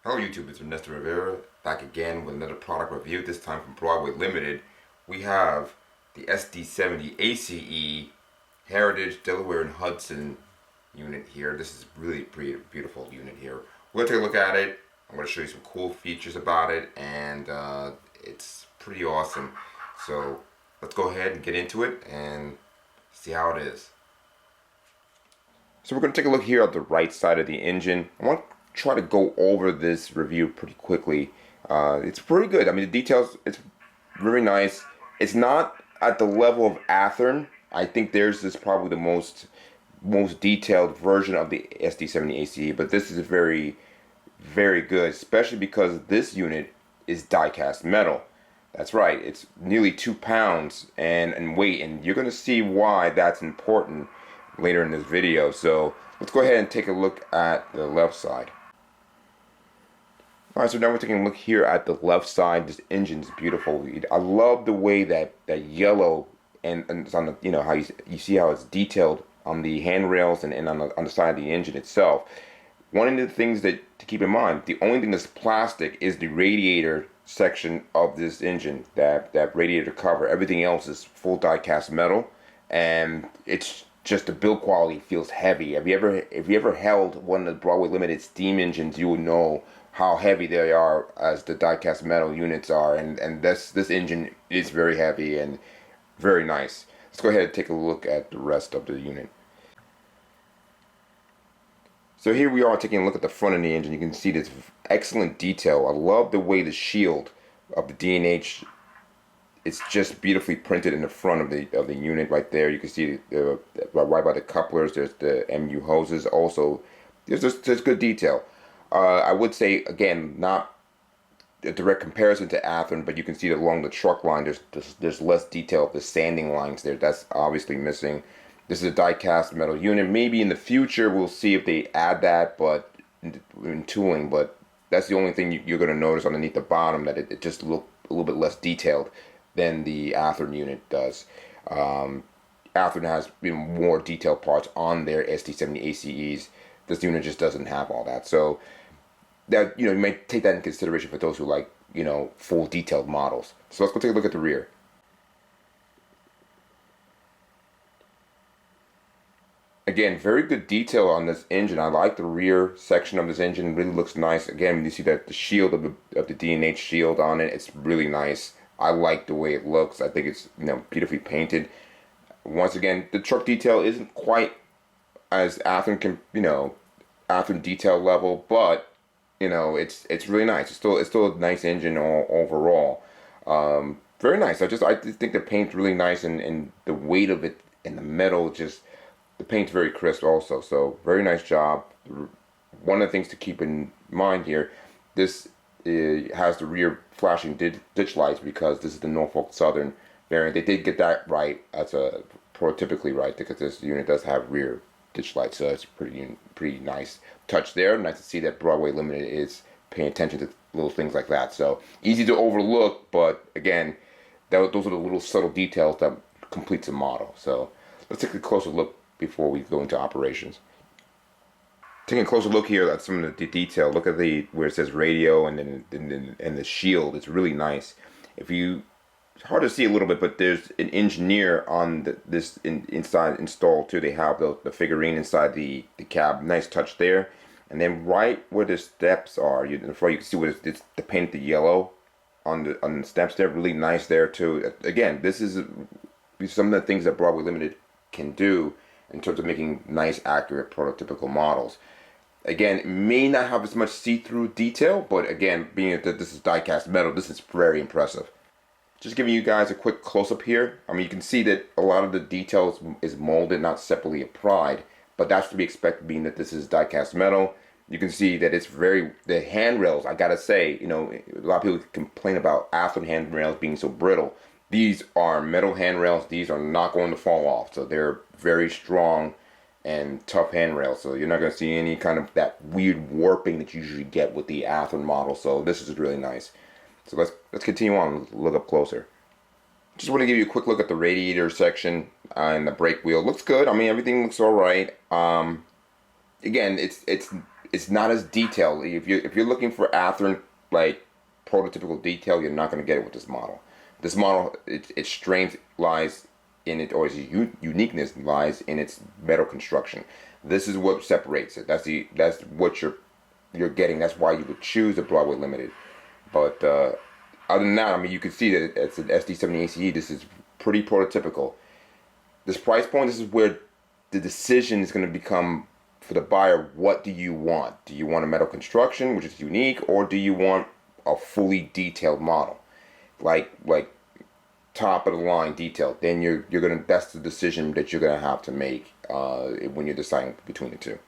Hello YouTube, it's Ernesto Rivera back again with another product review, this time from Broadway Limited. We have the SD70ACe Heritage Delaware and Hudson unit here. This is really pretty beautiful unit here. We're going to take a look at it. I'm going to show you some cool features about it, and it's pretty awesome. So let's go ahead and get into it and see how it is. So we're going to take a look here at the right side of the engine. I want to try to go over this review pretty quickly. It's pretty good. I mean, the details, it's very nice. It's not at the level of Athearn. I think theirs is probably the most detailed version of the SD70ACe, but this is very, very good, especially because this unit is die-cast metal. That's right, it's nearly 2 pounds in weight, and you're going to see why that's important later in this video. So let's go ahead and take a look at the left side. Alright, so now we're taking a look here at the left side. This engine's beautiful. I love the way that yellow and it's on the, you know, how you see how it's detailed on the handrails and on the side of the engine itself. One of the things that to keep in mind, the only thing that's plastic is the radiator section of this engine, that radiator cover. Everything else is full die-cast metal, and it's just the build quality feels heavy. If you ever held one of the Broadway Limited steam engines, you would know how heavy they are as the die-cast metal units are, and this engine is very heavy and very nice. Let's go ahead and take a look at the rest of the unit. So here we are taking a look at the front of the engine. You can see this excellent detail. I love the way the shield of the D&H, it's just beautifully printed in the front of the unit right there. You can see right by the couplers, there's the MU hoses. Also, there's good detail. I would say, again, not a direct comparison to Athearn, but you can see that along the truck line, there's less detail of the sanding lines there. That's obviously missing. This is a die-cast metal unit. Maybe in the future we'll see if they add that, but in tooling. But that's the only thing you're going to notice underneath the bottom, that it just looks a little bit less detailed than the Athearn unit does. Athearn has more detailed parts on their SD70ACes. This unit just doesn't have all that. So that, you may take that in consideration for those who like, full detailed models. So let's go take a look at the rear. Again, very good detail on this engine. I like the rear section of this engine. It really looks nice. Again, when you see that the shield of the D&H shield on it, it's really nice. I like the way it looks. I think it's beautifully painted. Once again, the truck detail isn't quite as Athearn Athearn detail level, but it's really nice. It's still a nice engine overall. Very nice. I just think the paint's really nice, and the weight of it and the metal, the paint's very crisp also. So very nice job. One of the things to keep in mind here, this has the rear flashing ditch lights because this is the Norfolk Southern variant. They did get that right. That's prototypically right, because this unit does have rear ditch lights, so it's pretty nice touch there. Nice to see that Broadway Limited is paying attention to little things like that. So easy to overlook, but again, those are the little subtle details that completes a model. So let's take a closer look before we go into operations. Taking a closer look here at some of the detail. Look at where it says radio and the shield. It's really nice. It's hard to see a little bit, but there's an engineer on this inside installed too. They have the figurine inside the cab. Nice touch there. And then right where the steps are, in the front, you can see where it's the painted yellow on the steps there. Really nice there too. Again, this is some of the things that Broadway Limited can do in terms of making nice, accurate, prototypical models. Again, it may not have as much see-through detail, but again, being that this is die-cast metal, this is very impressive. Just giving you guys a quick close-up here. I mean, you can see that a lot of the details is molded, not separately applied, but that's to be expected, being that this is die-cast metal. You can see that it's the handrails, I gotta say, a lot of people complain about Athearn handrails being so brittle. These are metal handrails. These are not going to fall off, so they're very strong and tough handrails. So you're not going to see any kind of that weird warping that you usually get with the Athearn model. So this is really nice. So let's continue on, look up closer. Just want to give you a quick look at the radiator section and the brake wheel. Looks good. I mean, everything looks all right. Again, it's it's not as detailed. If you're looking for Athearn like prototypical detail, you're not going to get it with this model. This model, its strength lies in it, or its uniqueness lies in its metal construction. This is what separates it. That's what you're getting. That's why you would choose the Broadway Limited. But other than that, I mean, you can see that it's an SD70ACe. This is pretty prototypical. This price point, this is where the decision is going to become for the buyer. What do you want? Do you want a metal construction, which is unique, or do you want a fully detailed model, like top of the line detailed? Then you're gonna, that's the decision that you're gonna have to make when you're deciding between the two.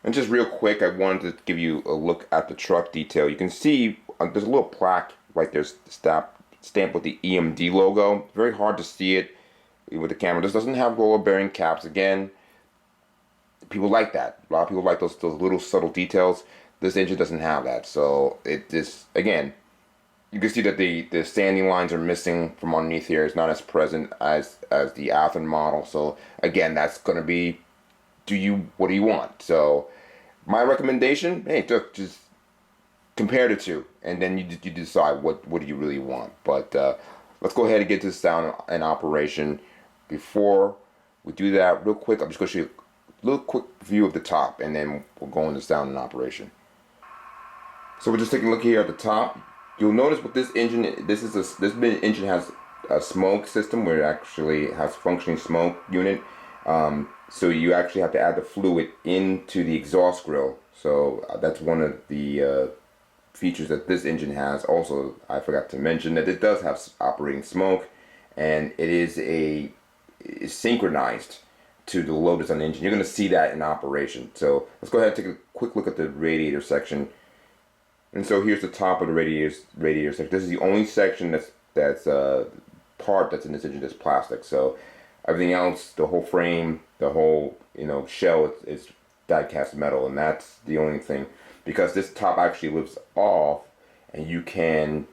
And just real quick, I wanted to give you a look at the truck detail. You can see there's a little plaque right there stamped with the EMD logo. Very hard to see it with the camera. This doesn't have roller bearing caps. Again, people like that. A lot of people like those little subtle details. This engine doesn't have that. So it just, again, you can see that the sanding lines are missing from underneath here. It's not as present as the Athearn model. So again, that's going to be, what do you want? So my recommendation, hey, just compare the two, and then you decide what do you really want. But let's go ahead and get this down in operation. Before we do that, real quick, I'm just going to show you a little quick view of the top, and then we'll go on this down in operation. So we're just taking a look here at the top. You'll notice with this engine, this engine has a smoke system where it actually has functioning smoke unit. So you actually have to add the fluid into the exhaust grill. So that's one of the features that this engine has. Also, I forgot to mention that it does have operating smoke, and it is synchronized to the load that's on the engine. You're going to see that in operation. So let's go ahead and take a quick look at the radiator section. And so here's the top of the radiator section. This is the only section that's part that's in this engine that's plastic. So everything else, the whole frame, the whole shell, is die-cast metal, and that's the only thing. Because this top actually lifts off, and you can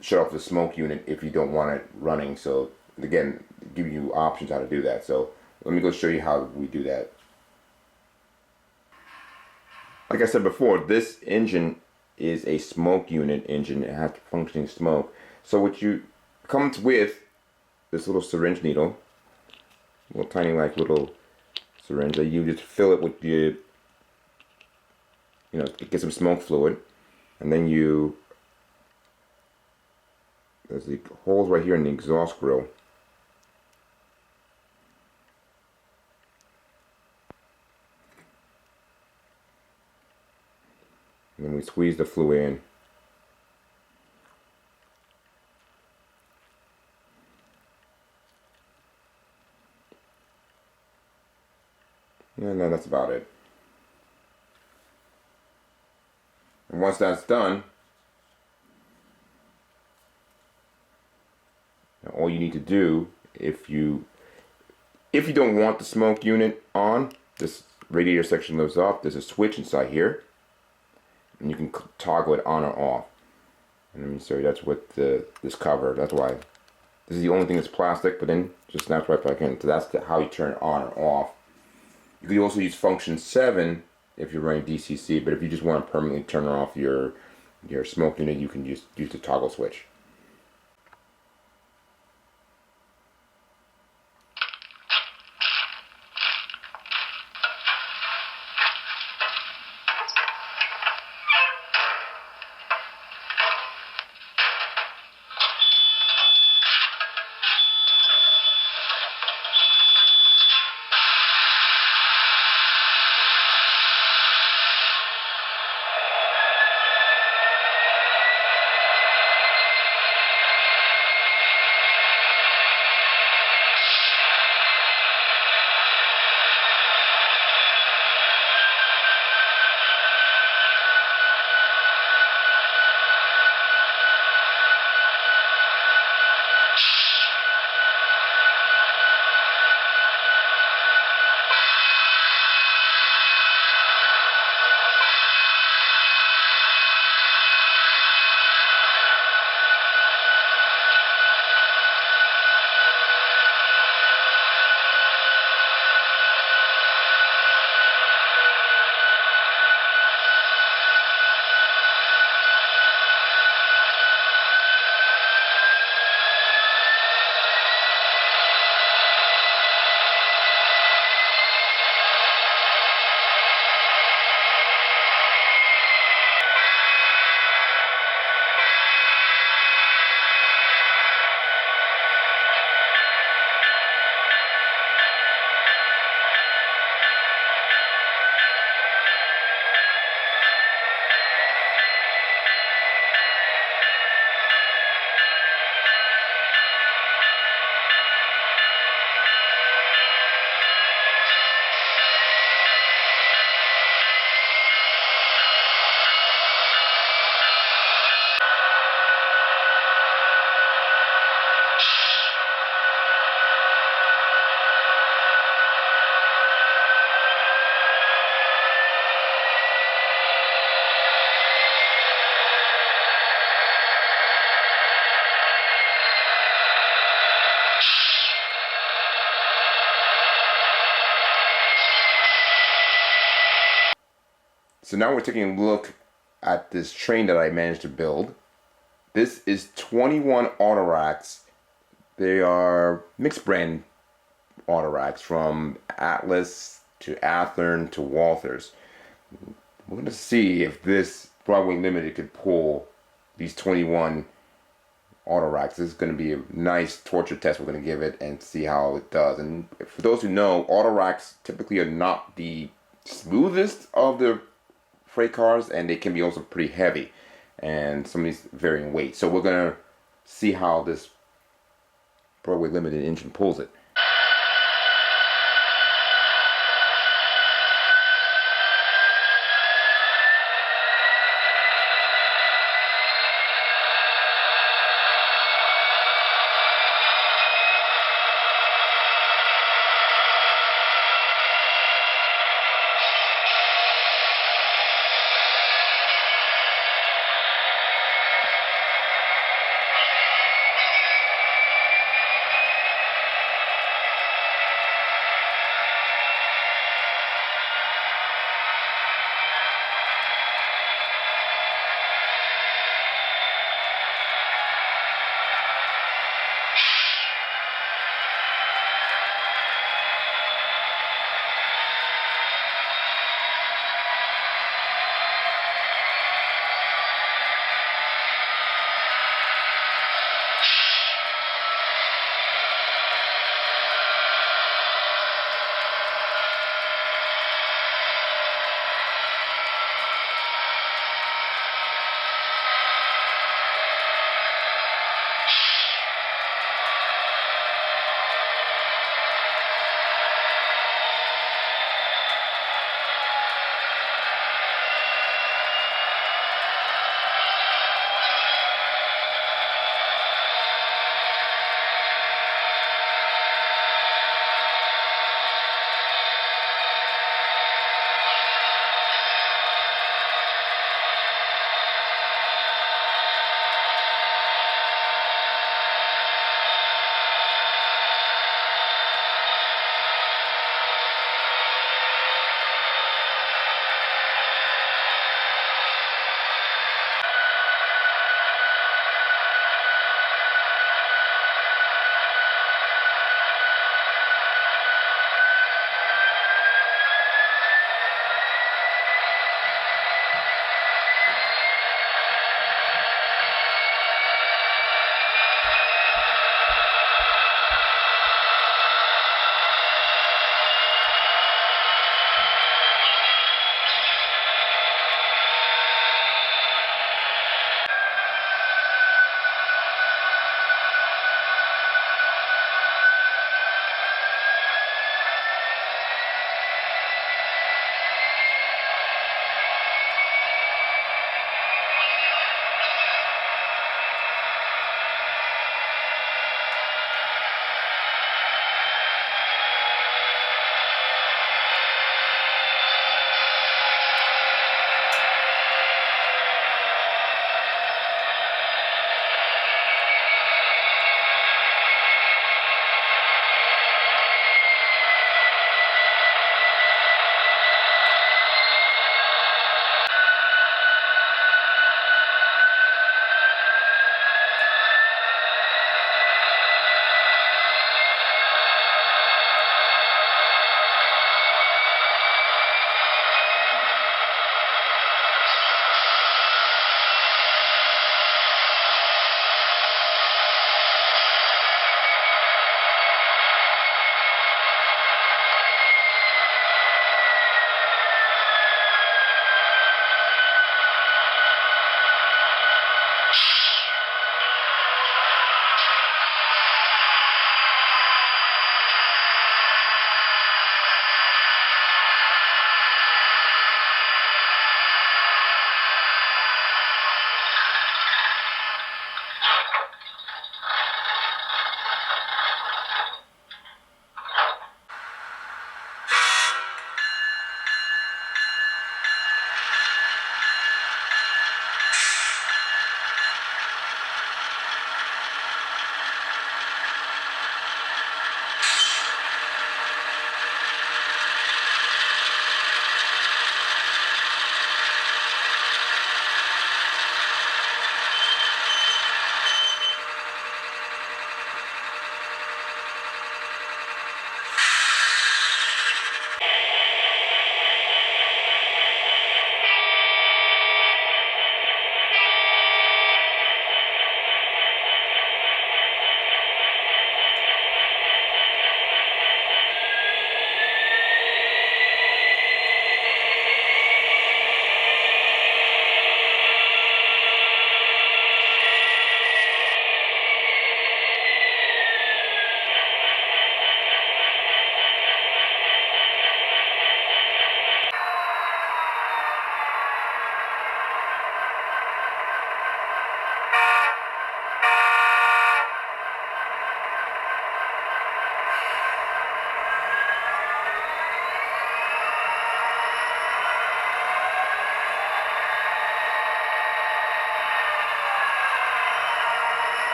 shut off the smoke unit if you don't want it running. So again, give you options how to do that. So let me go show you how we do that. Like I said before, this engine is a smoke unit engine. It has functioning smoke. So what you comes with this little syringe needle, little tiny little syringe that you just fill it with get some smoke fluid, and then there's the holes right here in the exhaust grill. And then we squeeze the fluid in. And then that's about it. And once that's done, all you need to do, if you don't want the smoke unit on, this radiator section lifts off. There's a switch inside here, and you can toggle it on or off. And let me show you, that's what this cover, that's why this is the only thing that's plastic, but then just snaps right back in. So that's how you turn it on or off. You can also use function 7 if you're running DCC, but if you just want to permanently turn off your smoke unit, you can use the toggle switch. So now we're taking a look at this train that I managed to build. This is 21 auto racks. They are mixed brand auto racks from Atlas to Athearn to Walthers. We're going to see if this Broadway Limited could pull these 21 auto racks. This is going to be a nice torture test we're going to give it and see how it does. And for those who know, auto racks typically are not the smoothest of the freight cars, and they can be also pretty heavy, and some of these vary in weight. So we're gonna see how this Broadway Limited engine pulls it.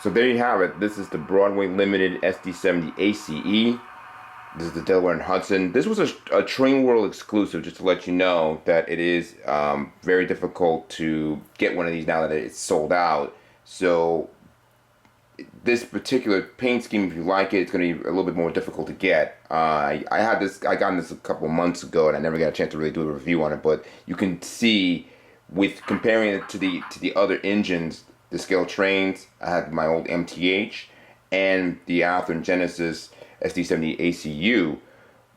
So there you have it. This is the Broadway Limited SD70ACe. This is the Delaware and Hudson. This was a Train World exclusive, just to let you know that it is very difficult to get one of these now that it's sold out. So this particular paint scheme, if you like it, it's going to be a little bit more difficult to get. I got this a couple months ago, and I never got a chance to really do a review on it. But you can see, with comparing it to the other engines, the scale trains. I had my old MTH and the Athearn Genesis SD70ACU.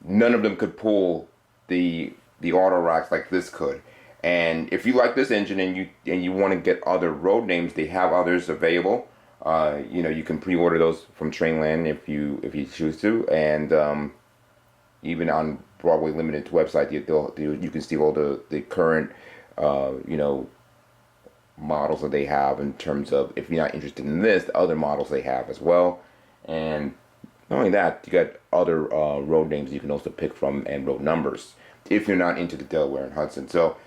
None of them could pull the auto racks like this could. And if you like this engine and you want to get other road names, they have others available. You can pre-order those from Trainland if you choose to, and even on Broadway Limited's website, you can see all the current models that they have in terms of, if you're not interested in this, the other models they have as well. And not only that, you got other road names you can also pick from and road numbers if you're not into the Delaware and Hudson. So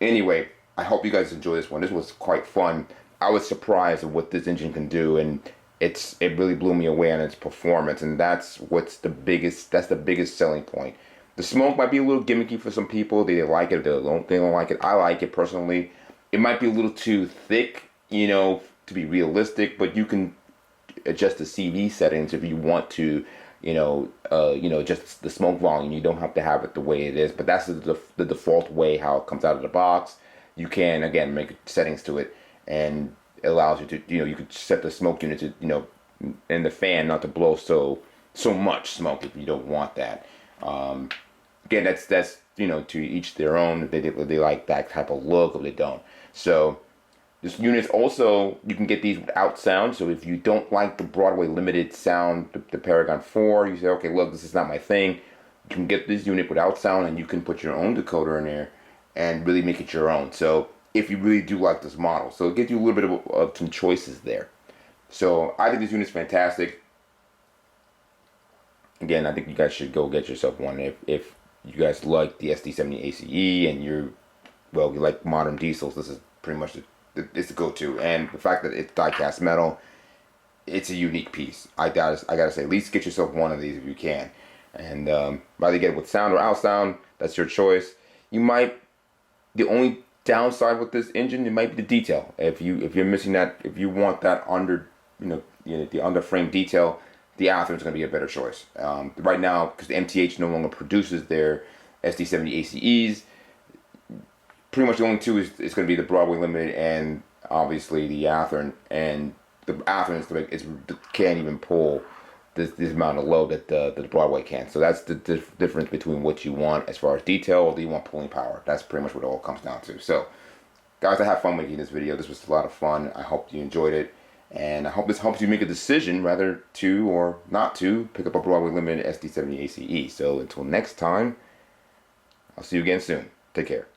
anyway, I hope you guys enjoy this one. This was quite fun. I was surprised at what this engine can do, and it really blew me away on its performance, and that's the biggest selling point. The smoke might be a little gimmicky for some people. They like it, they don't like it. I like it personally. It might be a little too thick, to be realistic, but you can adjust the CV settings if you want to, just the smoke volume. You don't have to have it the way it is, but that's the default way how it comes out of the box. You can, again, make settings to it, and it allows you to, you could set the smoke unit to, and the fan not to blow so much smoke if you don't want that. Again, that's to each their own. If they like that type of look, or they don't. So this unit's also, you can get these without sound. So if you don't like the Broadway Limited sound, the Paragon 4, you say, okay, look, this is not my thing. You can get this unit without sound, and you can put your own decoder in there and really make it your own. So if you really do like this model, so it gives you a little bit of some choices there. So I think this unit's fantastic. Again, I think you guys should go get yourself one if you guys like the SD70ACe and you like modern diesels. This is pretty much it's the go-to. And the fact that it's die-cast metal, it's a unique piece. I gotta say, at least get yourself one of these if you can. And whether you get it with sound or out sound, that's your choice. The only downside with this engine, it might be the detail. If you're missing that, if you want that under the under frame detail, the Athearn is going to be a better choice. Right now, because the MTH no longer produces their SD70ACEs, pretty much the only two is going to be the Broadway Limited and obviously the Athearn. And the Athearn can't even pull this amount of load that the Broadway can. So that's the difference between what you want as far as detail, or do you want pulling power. That's pretty much what it all comes down to. So guys, I had fun making this video. This was a lot of fun. I hope you enjoyed it. And I hope this helps you make a decision whether to or not to pick up a Broadway Limited SD70ACe. So until next time, I'll see you again soon. Take care.